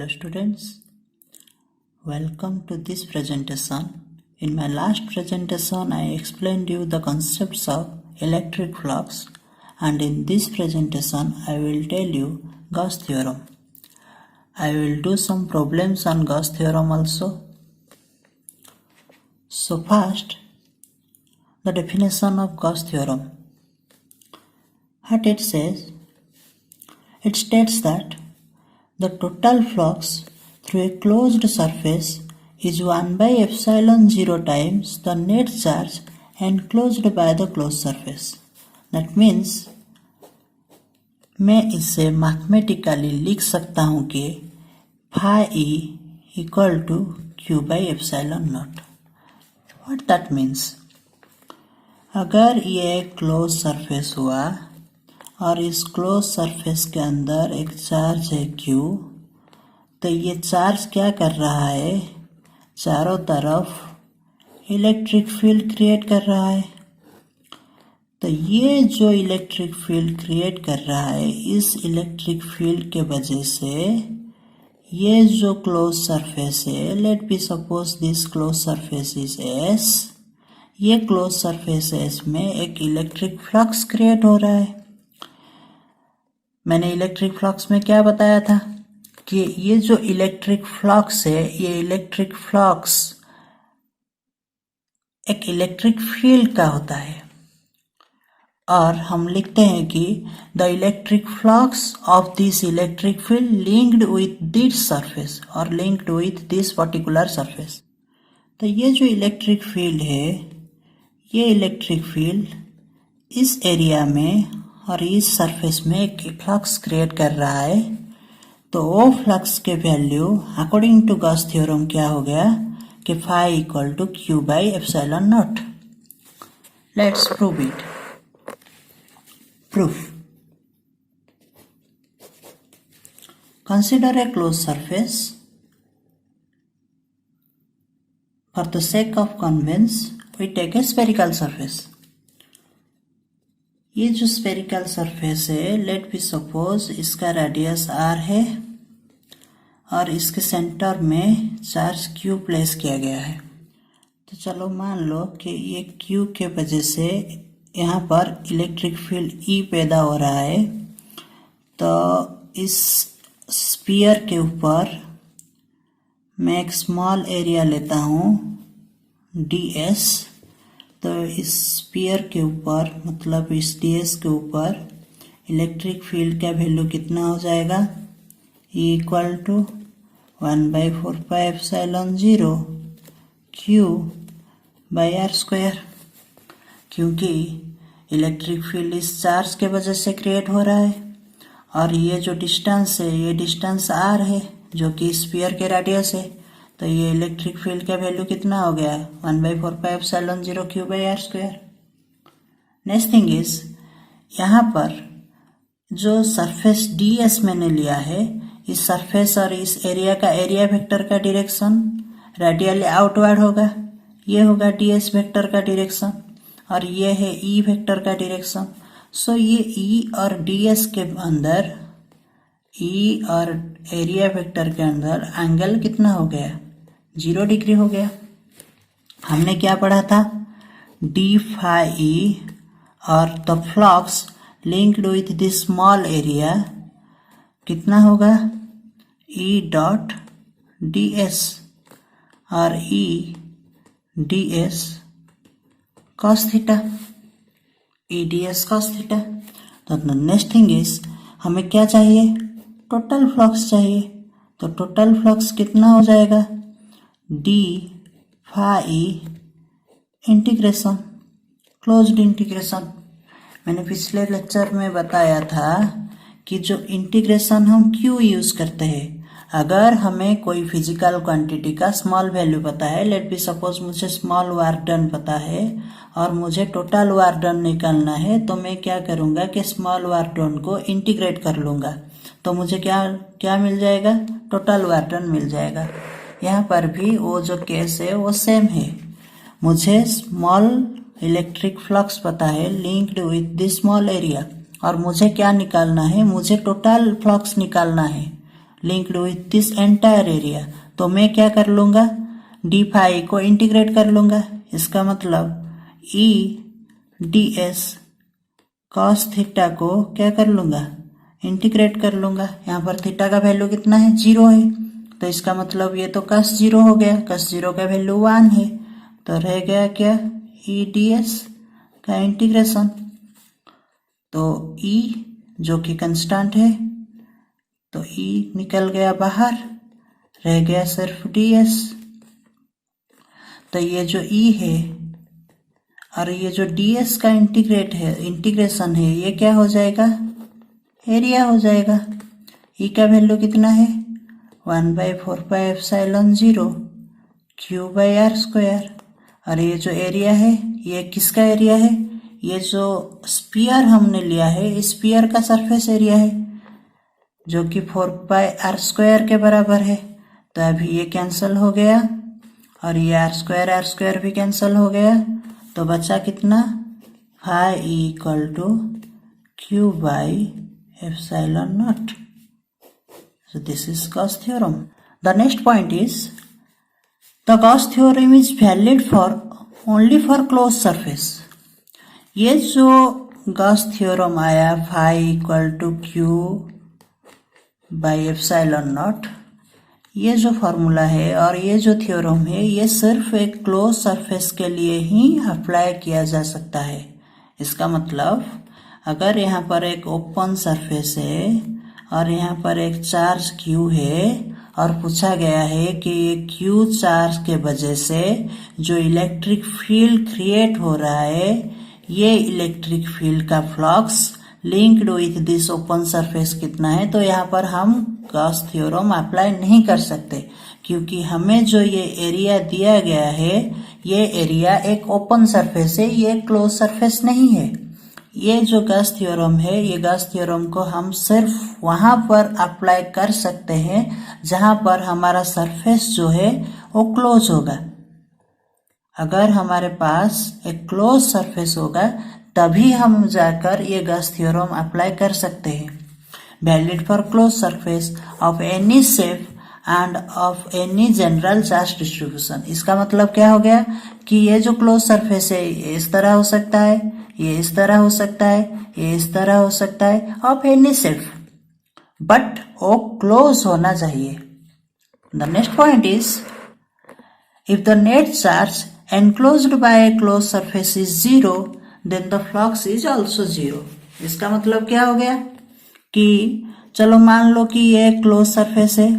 Hello students, welcome to this presentation. In my last presentation I explained you the concepts of electric flux, and in this presentation I will tell you Gauss theorem. I will do some problems on Gauss theorem also. So first, the definition of Gauss theorem. What it says? It states that the total flux through a closed surface is 1 by epsilon 0 times the net charge enclosed by the closed surface. That means मैं इसे mathematically लिख सकता हूँ कि phi E equal to Q by epsilon naught. What that means? अगर ये close surface हुआ और इस क्लोज सरफेस के अंदर एक चार्ज है Q, तो ये चार्ज क्या कर रहा है? चारों तरफ इलेक्ट्रिक फील्ड क्रिएट कर रहा है. तो ये जो इलेक्ट्रिक फील्ड क्रिएट कर रहा है, इस इलेक्ट्रिक फील्ड के वजह से ये जो क्लोज सरफेस है, let be suppose this close surface is S, ये क्लोज सरफेस S में एक इलेक्ट्रिक फ्लक्स क्रिएट हो रहा है. मैंने इलेक्ट्रिक फ्लक्स में क्या बताया था कि ये जो इलेक्ट्रिक फ्लक्स है, ये इलेक्ट्रिक फ्लक्स एक इलेक्ट्रिक फील्ड का होता है, और हम लिखते हैं कि the electric flux of this electric field linked with this surface और linked with this particular surface. तो ये जो इलेक्ट्रिक फील्ड है, ये इलेक्ट्रिक फील्ड इस एरिया में और इस सरफेस में एक फ्लक्स क्रिएट कर रहा है. तो वो फ्लक्स के value according to Gauss theorem क्या हो गया कि phi equal to Q by epsilon naught. Let's prove it. Proof. Consider a closed surface. For the sake of convenience, we take a spherical surface. ये जो spherical surface है, let me suppose इसका radius r है और इसके centre में charge Q place किया गया है. तो चलो मान लो कि ये Q के वजह से यहाँ पर इलेक्ट्रिक फील्ड E पैदा हो रहा है. तो इस स्फीयर के ऊपर मैं एक स्मॉल एरिया लेता हूँ ds. तो इस स्फीयर के ऊपर, मतलब इस ds के ऊपर इलेक्ट्रिक फील्ड का वैल्यू कितना हो जाएगा? E equal to 1 by 4 pi epsilon 0 Q by R square, क्योंकि इलेक्ट्रिक फील्ड इस चार्ज के वजह से क्रिएट हो रहा है, और ये जो डिस्टेंस है, ये डिस्टेंस r है जो कि स्फीयर के रेडियस है. तो ये इलेक्ट्रिक फील्ड का वैल्यू कितना हो गया? 1 by 4 pi epsilon 0 Q by R square. Next thing is, यहाँ पर जो सरफेस ds मैंने लिया है, इस सरफेस और इस एरिया का एरिया वेक्टर का डायरेक्शन रेडियली आउटवर्ड होगा. ये होगा ds वेक्टर का डायरेक्शन और ये है E वेक्टर का डायरेक्शन. सो ये E और ds के अंदर, E और एरिया वेक्टर के अंदर एंगल कितना हो गया? 0 डिग्री हो गया. हमने क्या पढ़ा था? d phi E और the flux linked with this small area कितना होगा? E डॉट ds और E ds cos theta, E ds cos theta. तो नेक्स्ट थिंग इज, हमें क्या चाहिए? टोटल फ्लक्स चाहिए. तो टोटल फ्लक्स कितना हो जाएगा? d phi E integration, closed integration. मैंने पिछले लेक्चर में बताया था कि जो इंटीग्रेशन हम क्यों यूज करते हैं. अगर हमें कोई फिजिकल क्वांटिटी का स्मॉल वैल्यू पता है, लेट बी सपोज मुझे स्मॉल वर्क डन पता है और मुझे टोटल वर्क डन निकालना है, तो मैं क्या करूँगा कि स्मॉल वर्क डन को इंटीग्रेट कर लूँगा. तो मुझे क्या मिल जाएगा? टोटल वर्क डन मिल जाएगा. यहाँ पर भी वो जो केस है वो सेम है. मुझे स्मॉल इलेक्ट्रिक फ्लक्स पता है linked with this small area, और मुझे क्या निकालना है? मुझे टोटल फ्लक्स निकालना है. linked with this entire area, तो मैं क्या कर लूंगा, डी फाई को इंटीग्रेट कर लूंगा। इसका मतलब E D S cos theta को क्या कर लूंगा, इंटीग्रेट कर लूंगा। यहाँ पर थीटा का वैल्यू कितना है, 0 है, तो इसका मतलब ये तो कस 0 हो गया, कस 0 का वैल्यू 1 है, तो रह गया क्या, ई डी एस का इंटीग्रेशन। तो ई जो कि कंस्टेंट है, तो ई निकल गया बाहर, रह गया सिर्फ डी एस। तो ये जो ई है और ये जो डी एस का इंटीग्रेशन है, ये क्या हो जाएगा, एरिया हो जाएगा। ई का वैल्यू कितना है, 1/4πε0 Q/r²। और ये जो एरिया है, ये किसका एरिया है, ये जो स्फीयर हमने लिया है, स्फीयर का सरफेस एरिया है, जो कि 4πr² के बराबर है। तो अभी ये कैंसिल हो गया और ये r² भी कैंसिल हो गया, तो बचा कितना, phi equal to Q/ε0। So this is Gauss theorem. The next point is, the Gauss theorem is valid for only for closed surface. ये जो Gauss theorem आया, फाई इक्वल टू Q/ε0, ये जो फॉर्मूला है और ये जो थ्योरम है, ये सिर्फ एक क्लोज सरफेस के लिए ही अप्लाई किया जा सकता है। इसका मतलब अगर यहाँ पर एक ओपन सरफेस है और यहाँ पर एक चार्ज Q है और पूछा गया है कि ये Q चार्ज के वजह से जो इलेक्ट्रिक फील्ड क्रिएट हो रहा है, ये इलेक्ट्रिक फील्ड का flux linked with this open surface कितना है, तो यहाँ पर हम गॉस थ्योरम अप्लाई नहीं कर सकते, क्योंकि हमें जो ये एरिया दिया गया है, ये एरिया एक ओपन सरफेस है, ये क्लोज सरफेस नहीं है। ये जो गॉस थ्योरम है, ये गॉस थ्योरम को हम सिर्फ वहां पर अप्लाई कर सकते हैं जहां पर हमारा सरफेस जो है वो क्लोज होगा। अगर हमारे पास एक क्लोज सरफेस होगा, तभी हम जाकर ये गॉस थ्योरम अप्लाई कर सकते हैं। Valid for close surface of any shape end of any general charge distribution. इसका मतलब क्या हो गया कि ये जो क्लोज सरफेस है, ये इस तरह हो सकता है, ये इस तरह हो सकता है, ये इस तरह हो सकता है, ऑफ एनी शेप, बट वो क्लोज होना चाहिए। The next point is, if the net charge enclosed by a closed surface is 0, then the flux is also 0। इसका मतलब क्या हो गया कि चलो मान लो कि ये क्लोज सरफेस है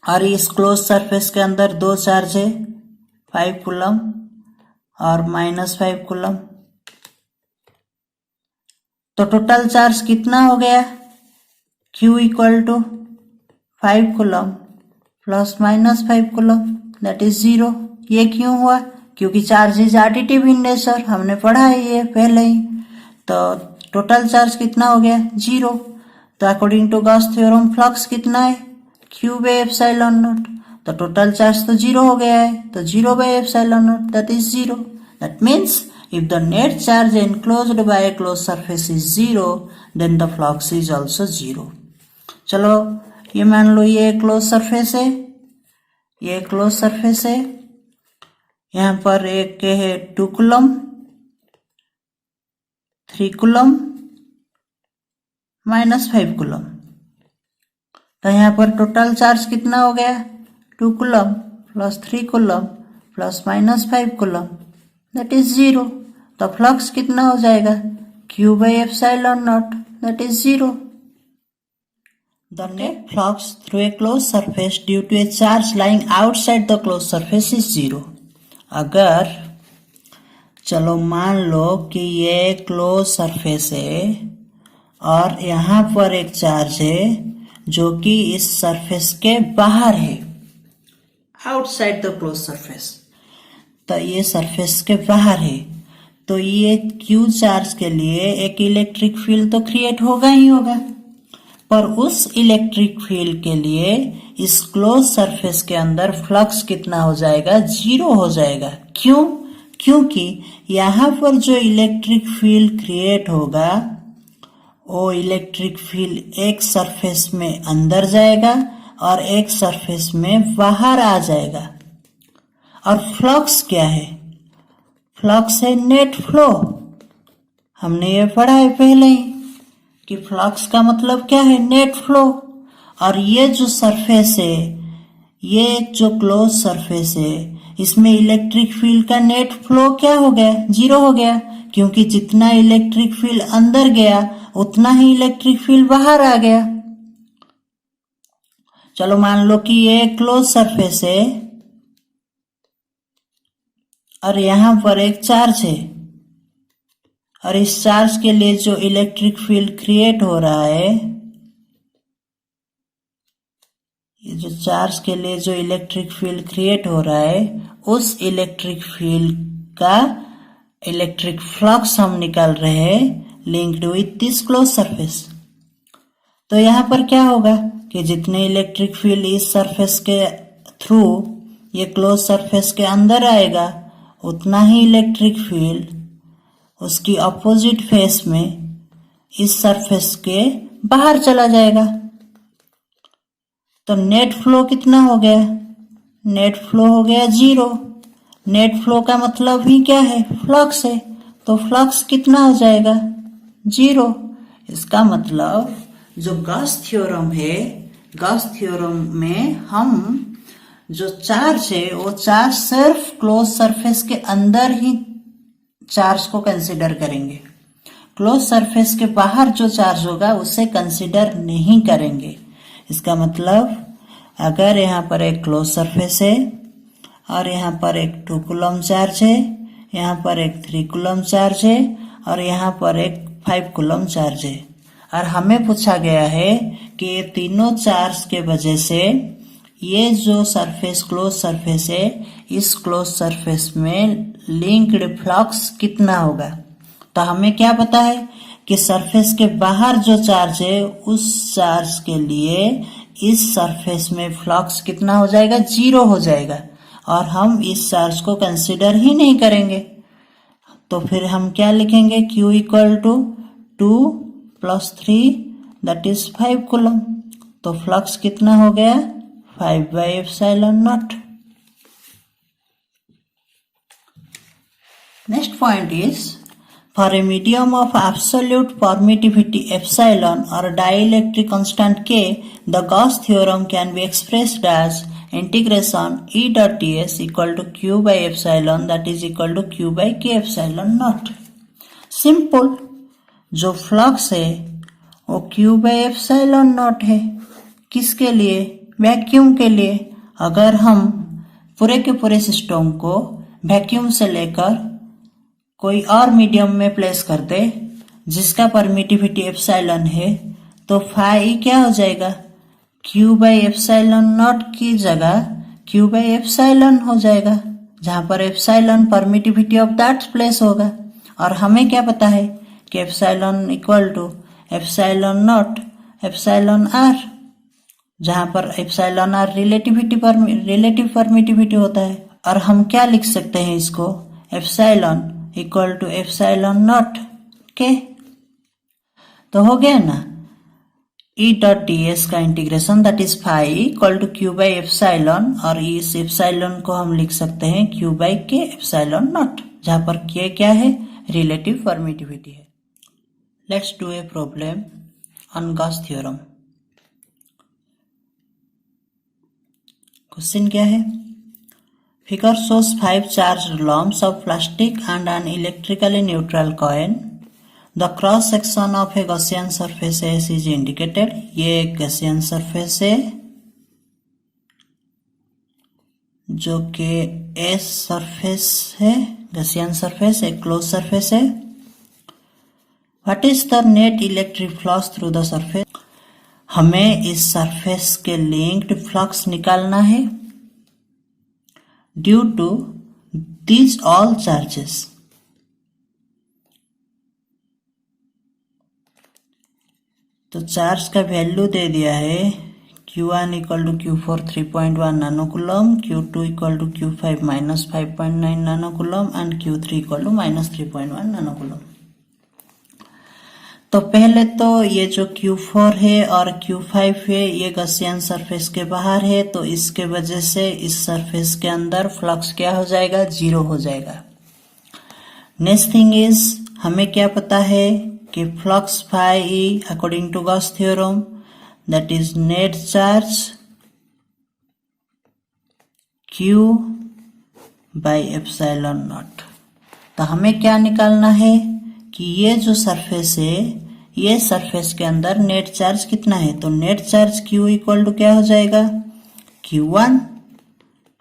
और इस क्लोज सरफेस के अंदर दो चार्ज है, 5 कूलम और -5 कूलम। तो टोटल चार्ज कितना हो गया, Q equal to 5 coulomb plus -5 coulomb, that is 0। ये क्यों हुआ, क्योंकि charge is additive in nature, हमने पढ़ा है ये पहले ही। तो टोटल चार्ज कितना हो गया, 0। तो according to Gauss theorem flux कितना है, Q/ε0। तो टोटल चार्ज तो 0 हो गया है, तो 0/ε0 that is 0। That means if the net charge enclosed by a close surface is 0, then the flux is also 0। चलो ये मान लो ये क्लोज सरफेस है, ये क्लोज सरफेस है, यहाँ पर एक है 2 कूलम, 3 कूलम, -5 कूलम। तो यहाँ पर टोटल चार्ज कितना हो गया, 2 coulomb plus 3 coulomb plus -5 coulomb, that is 0। तो फ्लक्स कितना हो जाएगा, Q/ε0, that is 0। The net flux through a closed surface due to a charge lying outside the closed surface is 0। अगर चलो मान लो कि ये क्लोज सरफेस है और यहाँ पर एक चार्ज है जो कि इस सरफेस के बाहर है, आउटसाइड द क्लोज सरफेस। तो ये सरफेस के बाहर है, तो ये Q चार्ज के लिए एक इलेक्ट्रिक फील्ड तो क्रिएट होगा ही होगा, पर उस इलेक्ट्रिक फील्ड के लिए इस क्लोज सरफेस के अंदर फ्लक्स कितना हो जाएगा, 0 हो जाएगा। क्यों, क्योंकि यहाँ पर जो इलेक्ट्रिक फील्ड क्रिएट होगा वो इलेक्ट्रिक फील्ड एक सरफेस में अंदर जाएगा और एक सरफेस में बाहर आ जाएगा। और फ्लक्स क्या है? फ्लक्स है नेट फ्लो। हमने ये पढ़ा है पहले ही कि फ्लक्स का मतलब क्या है? Net flow. और ये जो सरफेस है, ये जो क्लोज सरफेस है, इसमें इलेक्ट्रिक फील्ड का नेट फ्लो क्या हो गया? 0 हो गया, क्योंकि जितना इलेक्ट्रिक फील्ड अंदर गया उतना ही इलेक्ट्रिक फील्ड बाहर आ गया। चलो मान लो कि ये क्लोज सरफेस है और यहां पर एक चार्ज है, और इस चार्ज के लिए जो इलेक्ट्रिक फील्ड क्रिएट हो रहा है, ये जो चार्ज के लिए जो इलेक्ट्रिक फील्ड क्रिएट हो रहा है, उस इलेक्ट्रिक फील्ड का इलेक्ट्रिक फ्लक्स हम निकाल रहे हैं linked with this close surface. तो यहां पर क्या होगा कि जितने इलेक्ट्रिक फील्ड इस सरफेस के थ्रू ये क्लोज सरफेस के अंदर आएगा, उतना ही इलेक्ट्रिक फील्ड उसकी अपोजिट फेस में इस सरफेस के बाहर चला जाएगा। तो नेट फ्लो कितना हो गया? नेट फ्लो हो गया 0। नेट फ्लो का मतलब ही क्या है? फ्लक्स है। तो फ्लक्स कितना हो जाएगा? 0। इसका मतलब जो गॉस थ्योरम है, गॉस थ्योरम में हम जो चार्ज है वो चार्ज सिर्फ क्लोज सरफेस के अंदर ही चार्ज को कंसीडर करेंगे। क्लोज सरफेस के बाहर जो चार्ज होगा उसे कंसीडर नहीं करेंगे। इसका मतलब अगर यहाँ पर एक क्लोज सरफेस है और यहाँ पर एक 2 कूलम चार्ज है, यहाँ पर एक 3 कूलम चार्ज है और यहाँ पर एक 5 कूलम चार्ज है, और हमें पूछा गया है कि ये तीनों चार्ज के वजह से ये जो सरफेस क्लोज सरफेस है, इस क्लोज सरफेस में लिंक्ड फ्लक्स कितना होगा। तो हमें क्या पता है कि सरफेस के बाहर जो चार्ज है उस चार्ज के लिए इस सरफेस में फ्लक्स कितना हो जाएगा? 0 हो जाएगा, और हम इस चार्ज को कंसीडर ही नहीं करेंगे। तो फिर हम क्या लिखेंगे? Q equal to 2 + 3 that is 5 coulomb. तो फ्लक्स कितना हो गया? 5/ε0। Next point is, for a medium of absolute permittivity epsilon or dielectric constant K, the Gauss theorem can be expressed as integration E dot ds equal to Q/ε, that is equal to Q/K/ε0। Simple, जो flux है वो Q/ε0 है। किसके लिए? Vacuum के लिए। अगर हम पूरे के पूरे सिस्टम को वैक्यूम से लेकर कोई और मीडियम में प्लेस करते जिसका परमिटिविटी एप्सिलॉन है, तो फाई क्या हो जाएगा? Q/ε0 की जगह Q/ε हो जाएगा, जहां पर epsilon permittivity of that place होगा। और हमें क्या पता है कि एप्सिलॉन इक्वल टू ε0 εr, जहां पर εr रिलेटिव परमिटिविटी होता है। और हम क्या लिख सकते हैं इसको? एप्सिलॉन इक्वल टू ε0 के। तो हो गया ना, E डॉट ds का integration that is phi equal to Q/ε, और इस एप्सिलॉन को हम लिख सकते हैं Q/K/ε0, जहां पर K क्या है? रिलेटिव परमिटिविटी है। Let's do a problem on Gauss theorem. Question क्या है? Figure shows 5 charged lumps of plastic and an electrically neutral coin. The cross section of a Gaussian surface S is indicated. ये एक Gaussian surface है जो कि S surface है, Gaussian surface एक closed surface है। What is the net electric flux through the surface? हमें इस surface के linked flux निकालना है due to these all charges। तो चार्ज का वैल्यू दे दिया है Q1 इक्वल टू Q4 3.1 नानो coulomb, Q2 equal to Q5 -5.9 नानो coulomb and Q3 equal to -3.1 नानो कूलम। तो पहले तो ये जो Q4 है और Q5 है ये गॉसियन सरफेस के बाहर है, तो इसके वजह से इस सरफेस के अंदर फ्लक्स क्या हो जाएगा, 0 हो जाएगा। नेक्स्ट थिंग इज, हमें क्या पता है कि flux phi E according to Gauss theorem that is net charge Q by epsilon naught. तो हमें क्या निकालना है कि ये जो सरफेस है, ये सरफेस के अंदर नेट चार्ज कितना है। तो net charge Q equal to क्या हो जाएगा, Q1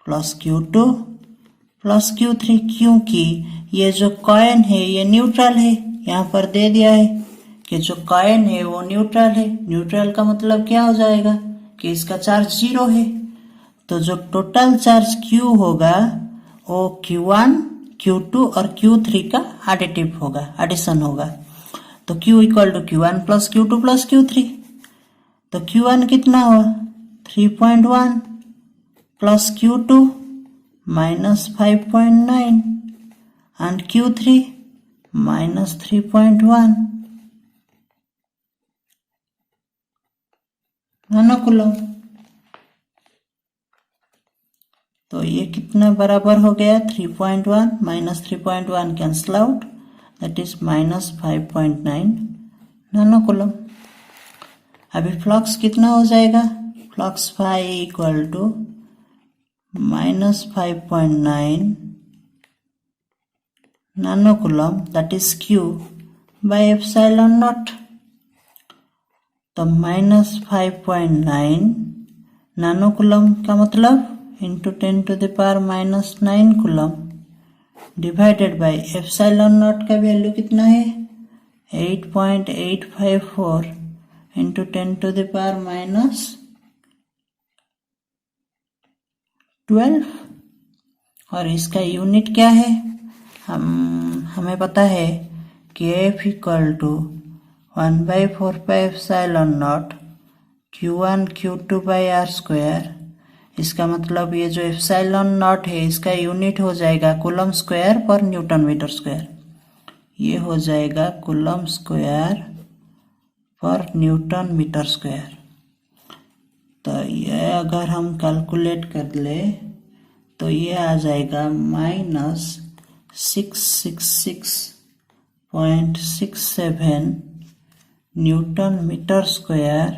plus Q2 plus Q3, क्योंकि ये जो कॉइन है ये न्यूट्रल है। यहाँ पर दे दिया है कि जो कॉइन है वो न्यूट्रल है। न्यूट्रल का मतलब क्या हो जाएगा कि इसका चार्ज 0 है। तो जो टोटल चार्ज Q होगा वो Q1, Q2 और Q3 का एडिटिव होगा, एडिशन होगा। तो Q equal to Q1 plus Q2 plus Q3। तो Q1 कितना हुआ, 3.1 plus Q2 minus 5.9 and Q3 minus 3.1 nanocoulomb. तो ये कितना बराबर हो गया, 3.1 minus 3.1 cancel out, that is minus 5.9 nanocoulomb. अभी फ्लक्स कितना हो जाएगा, flux phi equal to minus 5.9 nanocoulomb that is Q by epsilon naught. तो माइनस 5.9 नानोकूलम का मतलब into 10 to the power minus 9 coulomb divided by epsilon naught का value कितना है, 8.854 into 10 to the power minus 12। और इसका यूनिट क्या है, हमें पता है कि F equal to 1/4 pi epsilon naught Q1 Q2 by R square. इसका मतलब ये जो एप्सिलॉन नॉट है इसका यूनिट हो जाएगा कूलम स्क्वायर पर न्यूटन मीटर स्क्वायर। ये हो जाएगा कूलम स्क्वायर पर न्यूटन मीटर स्क्वायर। तो ये अगर हम कैलकुलेट कर ले तो ये आ जाएगा माइनस 666.67 न्यूटन मीटर स्क्वायर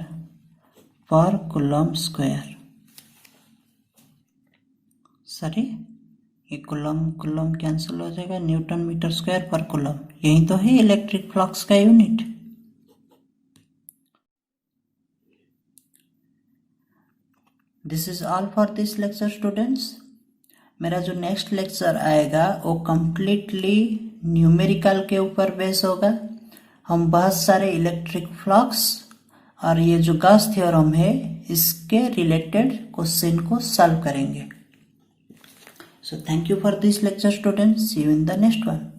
पर कूलम स्क्वायर। सॉरी, ये कूलम कैंसिल हो जाएगा, न्यूटन मीटर स्क्वायर पर कूलम, यही तो है इलेक्ट्रिक फ्लक्स का unit. This is all for this lecture students. मेरा जो नेक्स्ट लेक्चर आएगा वो कंप्लीटली न्यूमेरिकल के ऊपर बेस होगा। हम बहुत सारे इलेक्ट्रिक फ्लक्स और ये जो गॉस थ्योरम है इसके रिलेटेड क्वेश्चन को सॉल्व करेंगे। So thank you for this lecture students. See you in the next one.